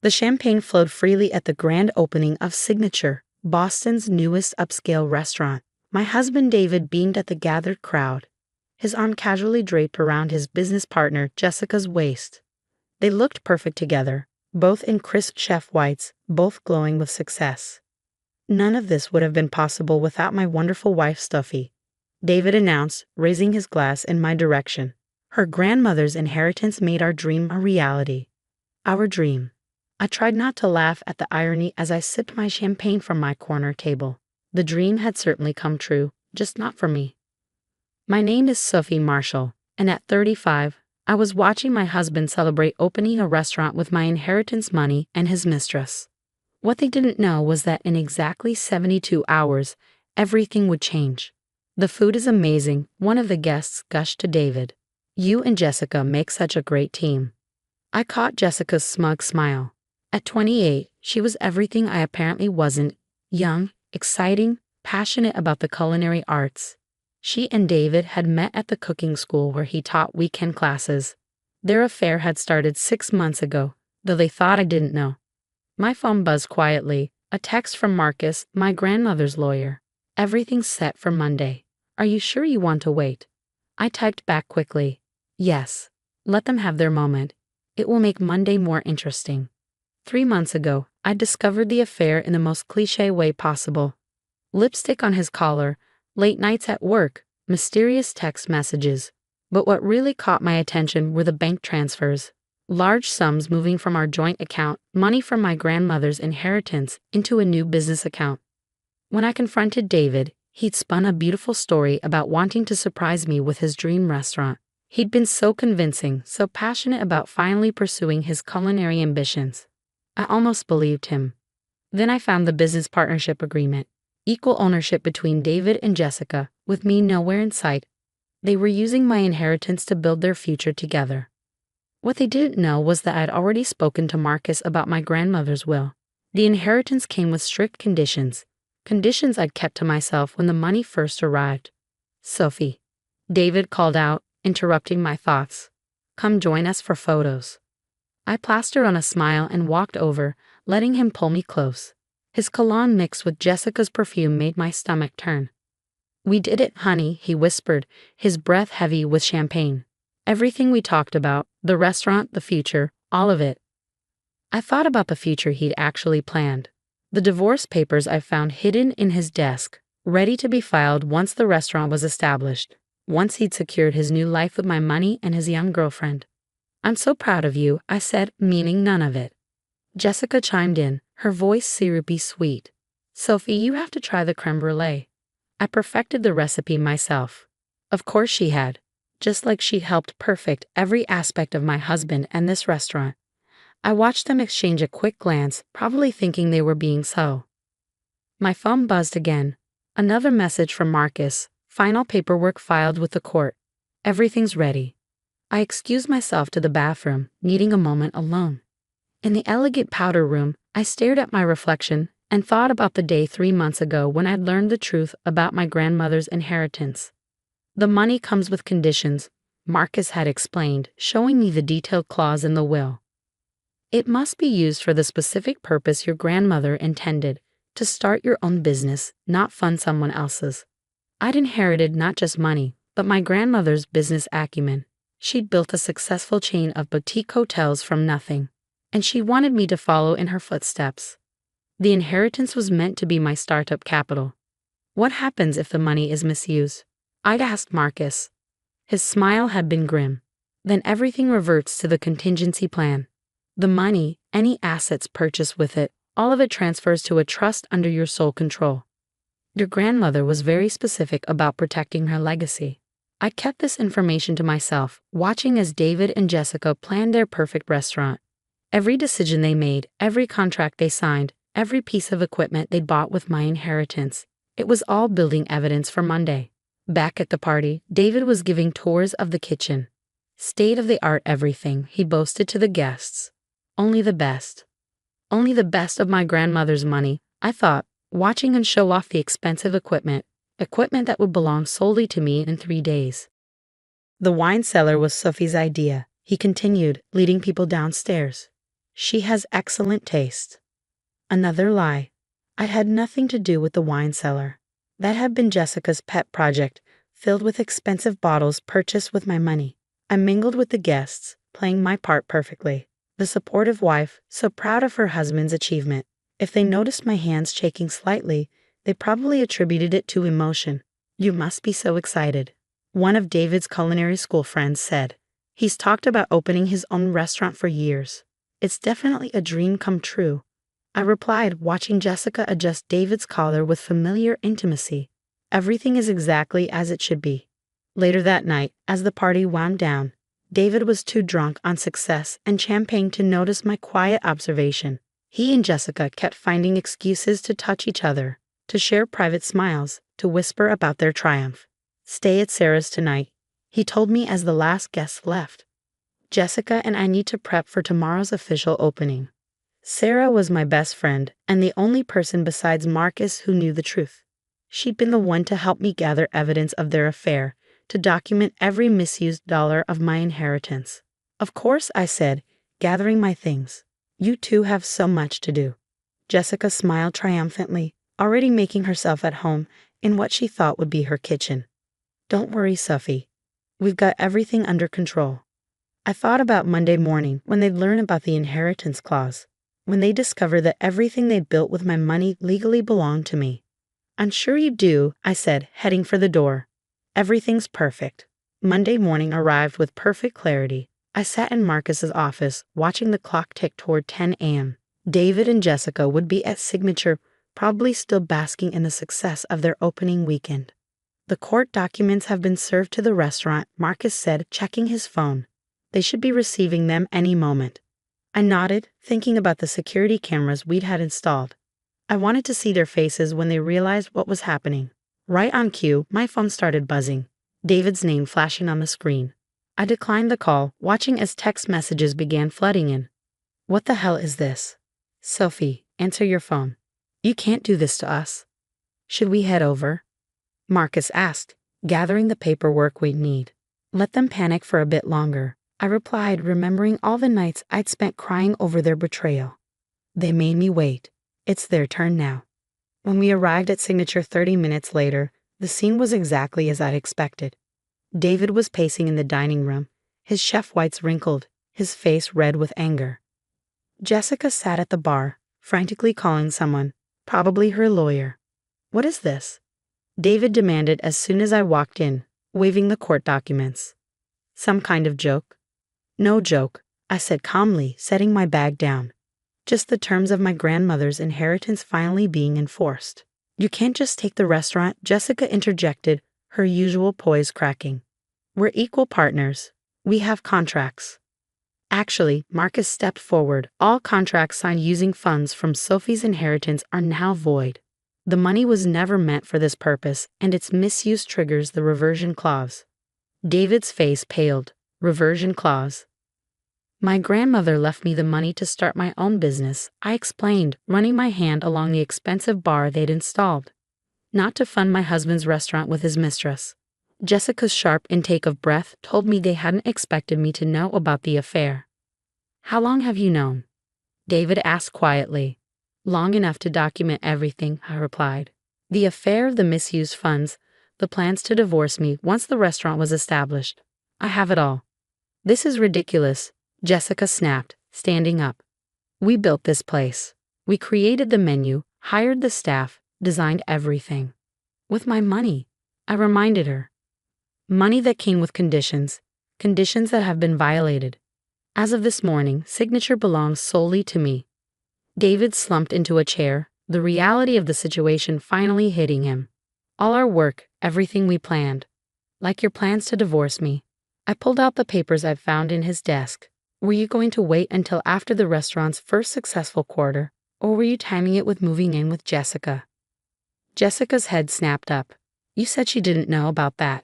The champagne flowed freely at the grand opening of Signature, Boston's newest upscale restaurant. My husband David beamed at the gathered crowd, his arm casually draped around his business partner Jessica's waist. They looked perfect together, both in crisp chef whites, both glowing with success. "None of this would have been possible without my wonderful wife Stuffy," David announced, raising his glass in my direction. "Her grandmother's inheritance made our dream a reality." Our dream. I tried not to laugh at the irony as I sipped my champagne from my corner table. The dream had certainly come true, just not for me. My name is Sophie Marshall, and at 35, I was watching my husband celebrate opening a restaurant with my inheritance money and his mistress. What they didn't know was that in exactly 72 hours, everything would change. "The food is amazing," one of the guests gushed to David. "You and Jessica make such a great team." I caught Jessica's smug smile. At 28, she was everything I apparently wasn't: young, exciting, passionate about the culinary arts. She and David had met at the cooking school where he taught weekend classes. Their affair had started 6 months ago, though they thought I didn't know. My phone buzzed quietly, a text from Marcus, my grandmother's lawyer. "Everything's set for Monday. Are you sure you want to wait?" I typed back quickly. "Yes. Let them have their moment. It will make Monday more interesting." 3 months ago, I discovered the affair in the most cliché way possible. Lipstick on his collar, late nights at work, mysterious text messages. But what really caught my attention were the bank transfers. Large sums moving from our joint account, money from my grandmother's inheritance, into a new business account. When I confronted David, he'd spun a beautiful story about wanting to surprise me with his dream restaurant. He'd been so convincing, so passionate about finally pursuing his culinary ambitions. I almost believed him. Then I found the business partnership agreement. Equal ownership between David and Jessica, with me nowhere in sight. They were using my inheritance to build their future together. What they didn't know was that I'd already spoken to Marcus about my grandmother's will. The inheritance came with strict conditions. Conditions I'd kept to myself when the money first arrived. "Sophie," David called out, interrupting my thoughts. "Come join us for photos." I plastered on a smile and walked over, letting him pull me close. His cologne mixed with Jessica's perfume made my stomach turn. "We did it, honey," he whispered, his breath heavy with champagne. Everything we talked about, the restaurant, the future, all of it. I thought about the future he'd actually planned. The divorce papers I found hidden in his desk, ready to be filed once the restaurant was established, once he'd secured his new life with my money and his young girlfriend. "I'm so proud of you," I said, meaning none of it. Jessica chimed in, her voice syrupy sweet. "Sophie, you have to try the creme brulee." I perfected the recipe myself. Of course she had, just like she helped perfect every aspect of my husband and this restaurant. I watched them exchange a quick glance, probably thinking they were being subtle. My phone buzzed again. Another message from Marcus. "Final paperwork filed with the court. Everything's ready." I excused myself to the bathroom, needing a moment alone. In the elegant powder room, I stared at my reflection and thought about the day 3 months ago when I'd learned the truth about my grandmother's inheritance. "The money comes with conditions," Marcus had explained, showing me the detailed clause in the will. "It must be used for the specific purpose your grandmother intended, to start your own business, not fund someone else's." I'd inherited not just money, but my grandmother's business acumen. She'd built a successful chain of boutique hotels from nothing, and she wanted me to follow in her footsteps. The inheritance was meant to be my startup capital. What happens if the money is misused? I'd asked Marcus. His smile had been grim. Then everything reverts to the contingency plan. The money, any assets purchased with it, all of it transfers to a trust under your sole control. Your grandmother was very specific about protecting her legacy. I kept this information to myself, watching as David and Jessica planned their perfect restaurant. Every decision they made, every contract they signed, every piece of equipment they bought with my inheritance, it was all building evidence for Monday. Back at the party, David was giving tours of the kitchen. State-of-the-art everything, he boasted to the guests. Only the best. Only the best of my grandmother's money, I thought, watching him show off the expensive equipment that would belong solely to me in 3 days. "The wine cellar was Sophie's idea," he continued, leading people downstairs. She has excellent taste. Another lie. I had nothing to do with the wine cellar. That had been Jessica's pet project, filled with expensive bottles purchased with my money. I mingled with the guests, playing my part perfectly. The supportive wife, so proud of her husband's achievement. If they noticed my hands shaking slightly, they probably attributed it to emotion. You must be so excited. One of David's culinary school friends said. He's talked about opening his own restaurant for years. It's definitely a dream come true. I replied, watching Jessica adjust David's collar with familiar intimacy. Everything is exactly as it should be. Later that night, as the party wound down, David was too drunk on success and champagne to notice my quiet observation. He and Jessica kept finding excuses to touch each other, to share private smiles, to whisper about their triumph. Stay at Sarah's tonight, he told me as the last guest left. Jessica and I need to prep for tomorrow's official opening. Sarah was my best friend and the only person besides Marcus who knew the truth. She'd been the one to help me gather evidence of their affair, to document every misused dollar of my inheritance. Of course, I said, gathering my things. You two have so much to do. Jessica smiled triumphantly, already making herself at home in what she thought would be her kitchen. Don't worry, Sophie. We've got everything under control. I thought about Monday morning when they'd learn about the inheritance clause, when they discover that everything they'd built with my money legally belonged to me. I'm sure you do, I said, heading for the door. Everything's perfect. Monday morning arrived with perfect clarity. I sat in Marcus's office, watching the clock tick toward 10 a.m. David and Jessica would be at Signature, probably still basking in the success of their opening weekend. The court documents have been served to the restaurant, Marcus said, checking his phone. They should be receiving them any moment. I nodded, thinking about the security cameras we'd had installed. I wanted to see their faces when they realized what was happening. Right on cue, my phone started buzzing, David's name flashing on the screen. I declined the call, watching as text messages began flooding in. What the hell is this? Sophie, answer your phone. You can't do this to us. Should we head over? Marcus asked, gathering the paperwork we'd need. Let them panic for a bit longer, I replied, remembering all the nights I'd spent crying over their betrayal. They made me wait. It's their turn now. When we arrived at Signature 30 minutes later, the scene was exactly as I'd expected. David was pacing in the dining room, his chef whites wrinkled, his face red with anger. Jessica sat at the bar, frantically calling someone, probably her lawyer. What is this? David demanded as soon as I walked in, waving the court documents. Some kind of joke? No joke, I said calmly, setting my bag down. Just the terms of my grandmother's inheritance finally being enforced. You can't just take the restaurant, Jessica interjected, her usual poise cracking. We're equal partners. We have contracts. Actually, Marcus stepped forward. All contracts signed using funds from Sophie's inheritance are now void. The money was never meant for this purpose, and its misuse triggers the reversion clause. David's face paled. Reversion clause. My grandmother left me the money to start my own business, I explained, running my hand along the expensive bar they'd installed. Not to fund my husband's restaurant with his mistress. Jessica's sharp intake of breath told me they hadn't expected me to know about the affair. How long have you known? David asked quietly. Long enough to document everything, I replied. The affair of the misused funds, the plans to divorce me once the restaurant was established. I have it all. This is ridiculous, Jessica snapped, standing up. We built this place. We created the menu, hired the staff, designed everything. With my money, I reminded her. Money that came with conditions that have been violated. As of this morning, Signature belongs solely to me. David slumped into a chair, the reality of the situation finally hitting him. All our work, everything we planned. Like your plans to divorce me. I pulled out the papers I'd found in his desk. Were you going to wait until after the restaurant's first successful quarter, or were you timing it with moving in with Jessica? Jessica's head snapped up. You said she didn't know about that.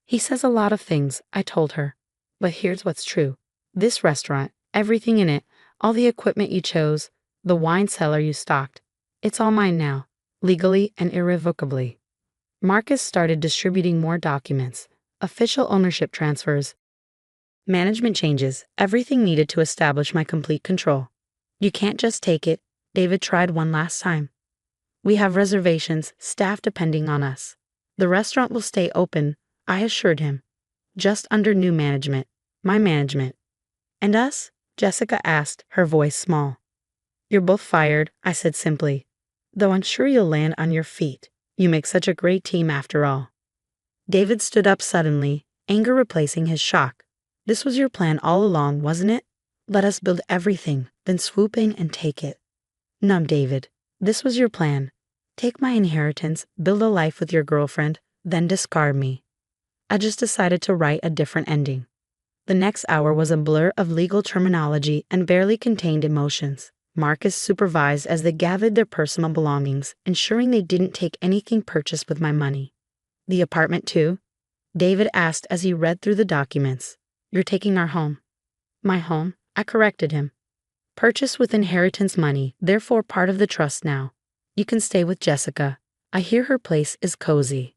He says a lot of things, I told her. But here's what's true. This restaurant, everything in it, all the equipment you chose, the wine cellar you stocked, it's all mine now, legally and irrevocably. Marcus started distributing more documents, official ownership transfers, Management changes, everything needed to establish my complete control. You can't just take it, David tried one last time. We have reservations, staff depending on us. The restaurant will stay open, I assured him. Just under new management, my management. And us? Jessica asked, her voice small. You're both fired, I said simply. Though I'm sure you'll land on your feet. You make such a great team after all. David stood up suddenly, anger replacing his shock. This was your plan all along, wasn't it? Let us build everything, then swoop in and take it. No, David. This was your plan. Take my inheritance, build a life with your girlfriend, then discard me. I just decided to write a different ending. The next hour was a blur of legal terminology and barely contained emotions. Marcus supervised as they gathered their personal belongings, ensuring they didn't take anything purchased with my money. The apartment too? David asked as he read through the documents. You're taking our home. My home? I corrected him. Purchased with inheritance money, therefore part of the trust now. You can stay with Jessica. I hear her place is cozy.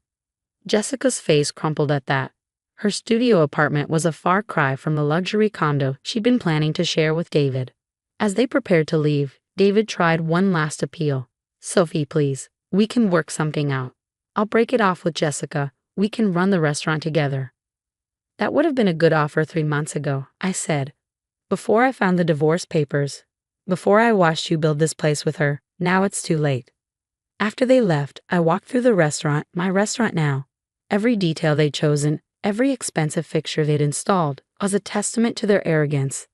Jessica's face crumpled at that. Her studio apartment was a far cry from the luxury condo she'd been planning to share with David. As they prepared to leave, David tried one last appeal. Sophie, please, we can work something out. I'll break it off with Jessica. We can run the restaurant together. That would have been a good offer 3 months ago, I said. Before I found the divorce papers. Before I watched you build this place with her. Now it's too late. After they left, I walked through the restaurant, my restaurant now. Every detail they'd chosen, every expensive fixture they'd installed, was a testament to their arrogance.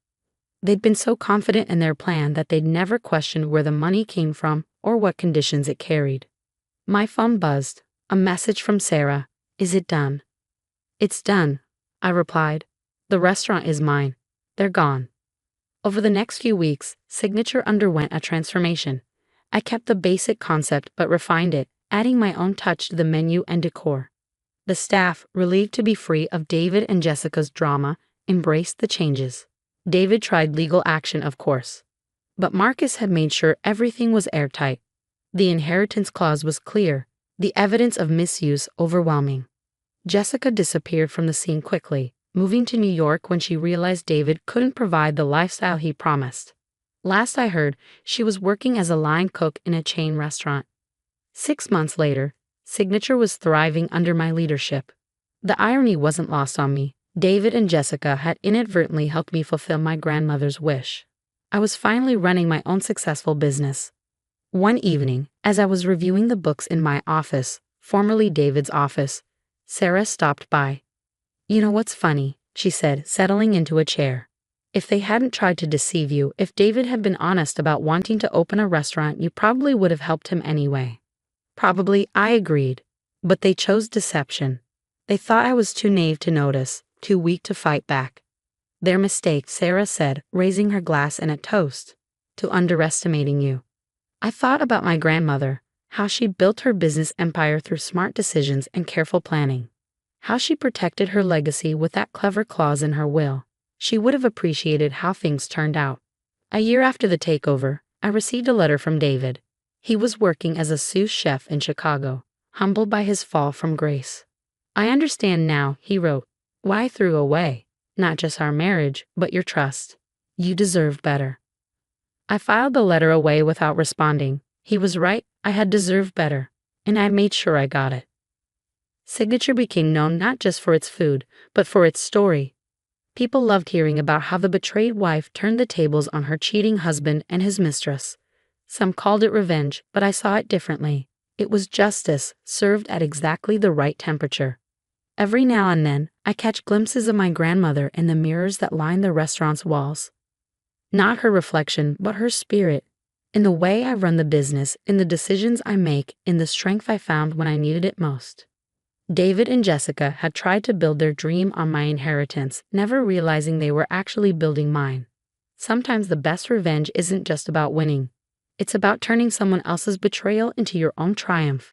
They'd been so confident in their plan that they'd never questioned where the money came from or what conditions it carried. My phone buzzed. A message from Sarah. Is it done? It's done, I replied. The restaurant is mine. They're gone. Over the next few weeks, Signature underwent a transformation. I kept the basic concept but refined it, adding my own touch to the menu and decor. The staff, relieved to be free of David and Jessica's drama, embraced the changes. David tried legal action, of course. But Marcus had made sure everything was airtight. The inheritance clause was clear, the evidence of misuse overwhelming. Jessica disappeared from the scene quickly, moving to New York when she realized David couldn't provide the lifestyle he promised. Last I heard, she was working as a line cook in a chain restaurant. 6 months later, Signature was thriving under my leadership. The irony wasn't lost on me. David and Jessica had inadvertently helped me fulfill my grandmother's wish. I was finally running my own successful business. One evening, as I was reviewing the books in my office, formerly David's office, Sarah stopped by. You know what's funny, she said, settling into a chair. If they hadn't tried to deceive you, if David had been honest about wanting to open a restaurant, you probably would have helped him anyway. Probably, I agreed. But they chose deception. They thought I was too naive to notice, too weak to fight back. Their mistake, Sarah said, raising her glass in a toast, to underestimating you. I thought about my grandmother, how she built her business empire through smart decisions and careful planning. How she protected her legacy with that clever clause in her will. She would have appreciated how things turned out. A year after the takeover, I received a letter from David. He was working as a sous chef in Chicago, humbled by his fall from grace. I understand now, he wrote, why I threw away, not just our marriage, but your trust. You deserve better. I filed the letter away without responding. He was right, I had deserved better, and I made sure I got it. Signature became known not just for its food, but for its story. People loved hearing about how the betrayed wife turned the tables on her cheating husband and his mistress. Some called it revenge, but I saw it differently. It was justice, served at exactly the right temperature. Every now and then, I catch glimpses of my grandmother in the mirrors that line the restaurant's walls. Not her reflection, but her spirit. In the way I run the business, in the decisions I make, in the strength I found when I needed it most. David and Jessica had tried to build their dream on my inheritance, never realizing they were actually building mine. Sometimes the best revenge isn't just about winning. It's about turning someone else's betrayal into your own triumph.